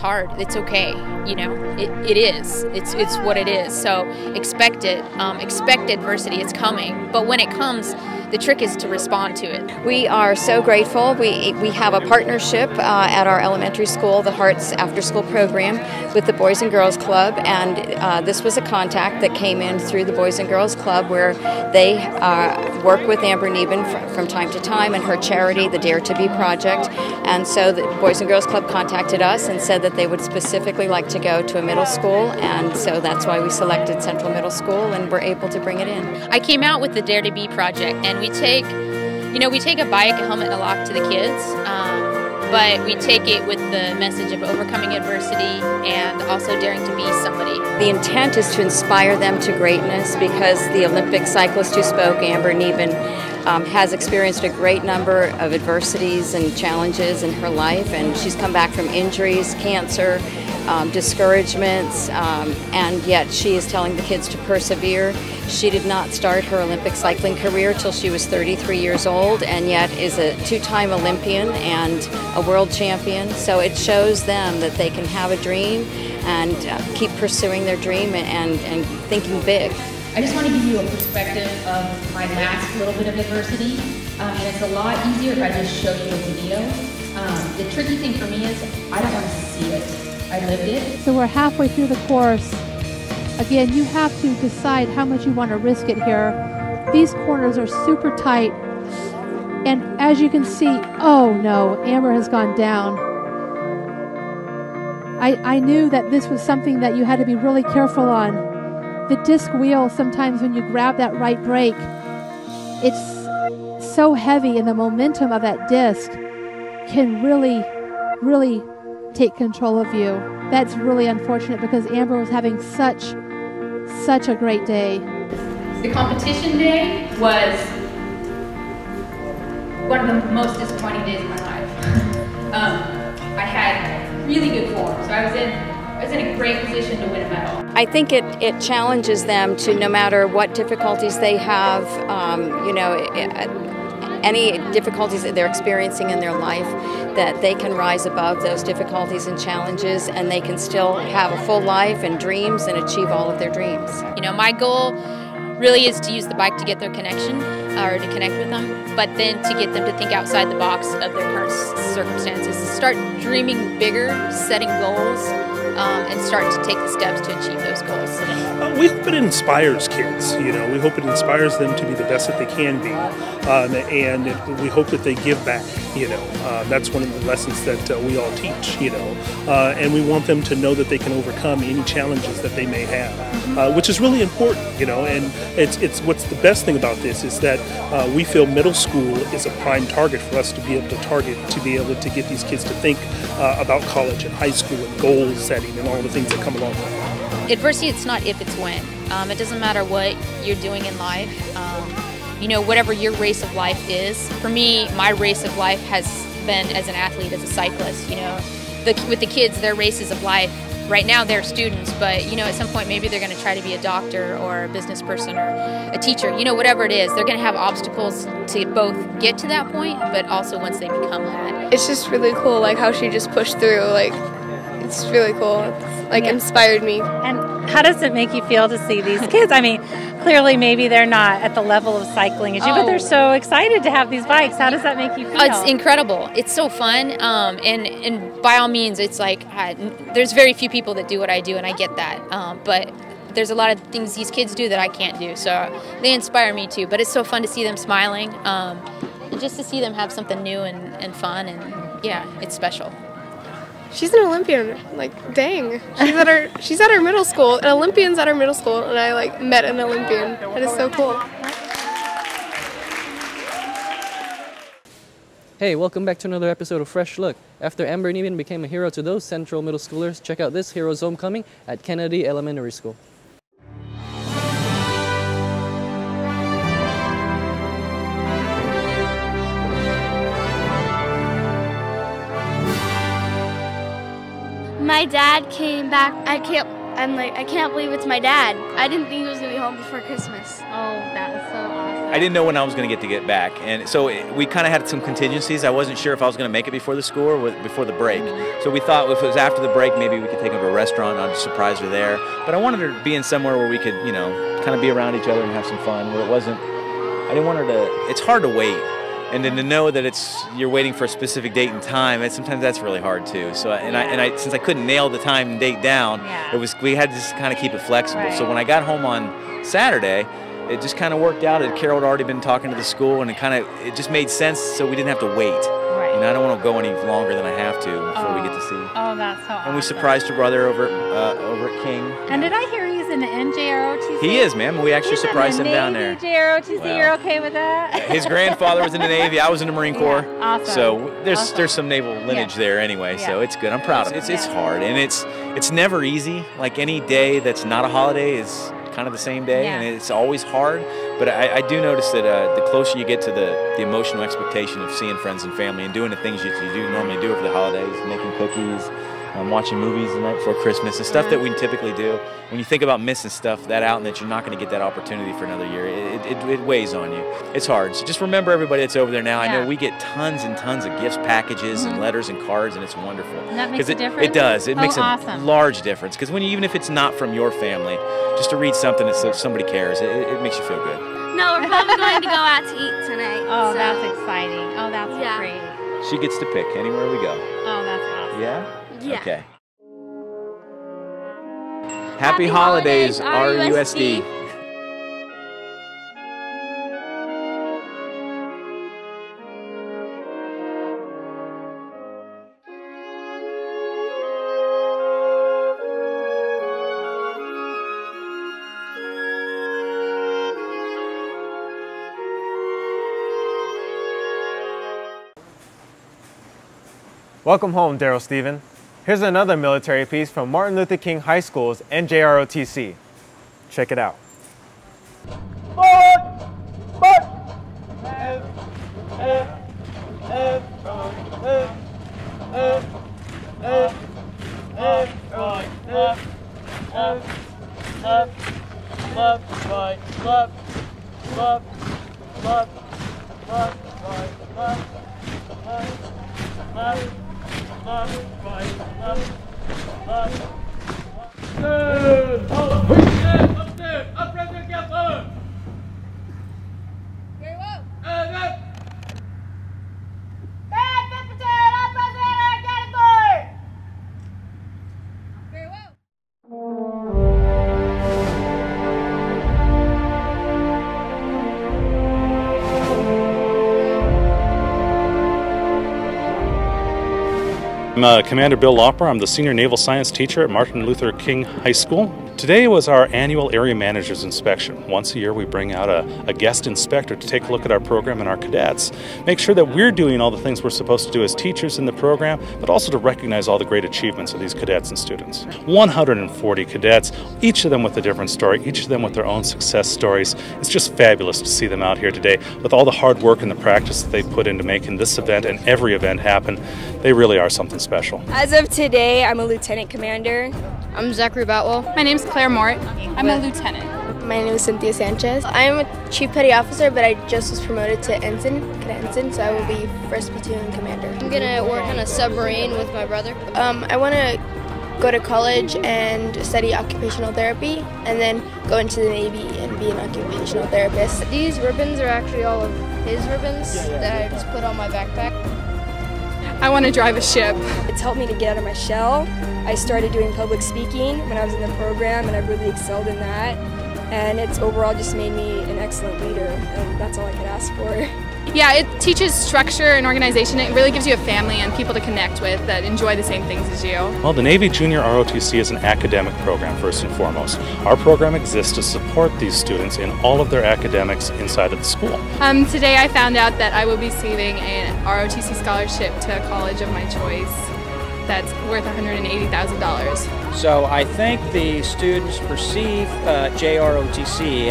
hard. It's okay, you know. It is. It's what it is. So expect it. Expect adversity. It's coming. But when it comes, the trick is to respond to it. We are so grateful. We have a partnership at our elementary school, the Hearts After School program, with the Boys and Girls Club, and this was a contact that came in through the Boys and Girls Club, where they work with Amber Neben from time to time and her charity, the Dare to Be Project. And so the Boys and Girls Club contacted us and said that they would specifically like to go to a middle school, and so that's why we selected Central Middle School and were able to bring it in. I came out with the Dare to Be Project, and we take a bike, a helmet, and a lock to the kids, but we take it with the message of overcoming adversity and also daring to be somebody. The intent is to inspire them to greatness, because the Olympic cyclist who spoke, Amber Neben, has experienced a great number of adversities and challenges in her life, and she's come back from injuries, cancer, discouragements, and yet she is telling the kids to persevere. She did not start her Olympic cycling career till she was 33 years old, and yet is a two-time Olympian and a world champion. So it shows them that they can have a dream and keep pursuing their dream and thinking big. I just want to give you a perspective of my last little bit of adversity, and it's a lot easier if I just show you a video. The tricky thing for me is I don't want to see it. I lived it. So we're halfway through the course. Again, you have to decide how much you want to risk it here. These corners are super tight, and as you can see, oh no, Amber has gone down. I knew that this was something that you had to be really careful on. The disc wheel, sometimes when you grab that right brake, it's so heavy, and the momentum of that disc can really take control of you. That's really unfortunate, because Amber was having such a great day. The competition day was one of the most disappointing days of my life. I had really good form, so I was in a great position to win a medal. I think it challenges them to, no matter what difficulties they have, any difficulties that they're experiencing in their life, that they can rise above those difficulties and challenges, and they can still have a full life and dreams and achieve all of their dreams. You know, my goal really is to use the bike to get their connection, or to connect with them, but then to get them to think outside the box of their current circumstances, start dreaming bigger, setting goals, and start to take the steps to achieve those goals. We hope it inspires kids, you know. We hope it inspires them to be the best that they can be, and we hope that they give back, you know. That's one of the lessons that we all teach, you know, and we want them to know that they can overcome any challenges that they may have, which is really important, you know. And it's what's the best thing about this is that we feel middle school is a prime target for us to be able to target, to be able to get these kids to think about college and high school and goal setting and all the things that come along with it. Adversity, it's not if, it's when. It doesn't matter what you're doing in life. You know, whatever your race of life is. For me, my race of life has been as an athlete, as a cyclist. You know, with the kids, their races of life. Right now, they're students, but you know, at some point, maybe they're going to try to be a doctor or a business person or a teacher. You know, whatever it is, they're going to have obstacles to both get to that point, but also once they become that. It's just really cool, like how she just pushed through. Like, it's really cool. It's, like, inspired me. And how does it make you feel to see these kids? I mean, clearly maybe they're not at the level of cycling as you, but they're so excited to have these bikes. How does that make you feel? It's incredible. It's so fun. And by all means, it's like there's very few people that do what I do, and I get that. But there's a lot of things these kids do that I can't do, so they inspire me too. But it's so fun to see them smiling, and just to see them have something new and fun, and yeah, it's special. She's an Olympian. Like, dang. She's at our middle school. An Olympian's at our middle school, and I like met an Olympian. That is so cool. Hey, welcome back to another episode of Fresh Look. After Amber Neben became a hero to those Central Middle Schoolers, check out this hero's homecoming at Kennedy Elementary School. My dad came back. I can't believe it's my dad. I didn't think he was gonna be home before Christmas. Oh, that is so awesome. I didn't know when I was going to get back, and so we kind of had some contingencies. I wasn't sure if I was going to make it before the school or before the break. So we thought if it was after the break, maybe we could take her to a restaurant and I'd surprise her there. But I wanted her to be in somewhere where we could, you know, kind of be around each other and have some fun. Where it wasn't, I didn't want her to. It's hard to wait, and then to know that you're waiting for a specific date and time. And sometimes that's really hard too. So since I couldn't nail the time and date down, we had to just kind of keep it flexible. Right. So when I got home on Saturday, it just kind of worked out. Carol had already been talking to the school, and it just made sense, so we didn't have to wait. Right. You know, I don't want to go any longer than I have to before we get to see. Oh, that's so awesome. And we surprised her brother over at King. And did I hear he's in the NJROTC? He is, ma'am. We actually surprised him down there. NJROTC, well, you're okay with that? His grandfather was in the Navy. I was in the Marine Corps. Yeah, awesome. So there's some naval lineage there anyway. Yeah. So it's good. I'm proud of it. It's hard, and it's never easy. Like any day that's not a holiday is kind of the same day, and it's always hard. But I do notice that the closer you get to the emotional expectation of seeing friends and family and doing the things you do normally do over the holidays, making cookies, watching movies the night before Christmas, and stuff that we typically do. When you think about missing stuff out and that you're not going to get that opportunity for another year, it weighs on you. It's hard. So just remember everybody that's over there now. I know we get tons and tons of gifts, packages, and letters and cards, and it's wonderful. And that makes a difference? It does. It makes a large difference. Because even if it's not from your family, just to read something that somebody cares, it makes you feel good. No, we're probably going to go out to eat tonight. Oh, so. That's exciting. Oh, that's great. She gets to pick anywhere we go. Oh, that's awesome. Yeah? Yeah. Okay. Happy holidays, RUSD. Welcome home, Darrell Stephen. Here's another military piece from Martin Luther King High School's NJROTC. Check it out. I'm Commander Bill Lauper. I'm the Senior Naval Science Teacher at Martin Luther King High School. Today was our annual Area Managers Inspection. Once a year we bring out a guest inspector to take a look at our program and our cadets. Make sure that we're doing all the things we're supposed to do as teachers in the program, but also to recognize all the great achievements of these cadets and students. 140 cadets, each of them with a different story, each of them with their own success stories. It's just fabulous to see them out here today with all the hard work and the practice that they put into making this event and every event happen. They really are something special. As of today, I'm a lieutenant commander. I'm Zachary Boutwell. My name's Claire Mort. I'm a lieutenant. My name is Cynthia Sanchez. I'm a Chief Petty Officer, but I just was promoted to Ensign, Cadet Ensign, so I will be 1st Platoon Commander. I'm gonna work on a submarine with my brother. I want to go to college and study occupational therapy, and then go into the Navy and be an occupational therapist. These ribbons are actually all of his ribbons that I just put on my backpack. I want to drive a ship. It's helped me to get out of my shell. I started doing public speaking when I was in the program, and I really excelled in that. And it's overall just made me an excellent leader, and that's all I could ask for. Yeah, it teaches structure and organization. It really gives you a family and people to connect with that enjoy the same things as you. Well, the Navy Junior ROTC is an academic program first and foremost. Our program exists to support these students in all of their academics inside of the school. Today I found out that I will be receiving an ROTC scholarship to a college of my choice that's worth $180,000. So I think the students perceive JROTC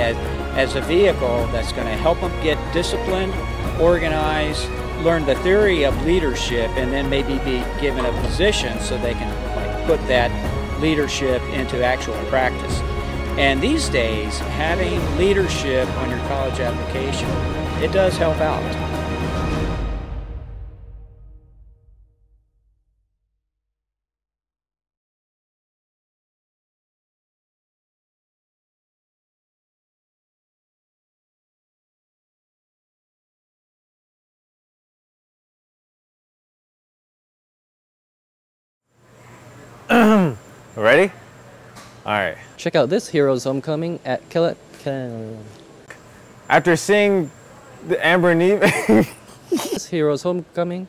as a vehicle that's going to help them get disciplined, organized, learn the theory of leadership, and then maybe be given a position so they can put that leadership into actual practice. And these days, having leadership on your college application, it does help out. Ready? All right. Check out this Heroes Homecoming at After seeing the Amber Neben this Heroes Homecoming.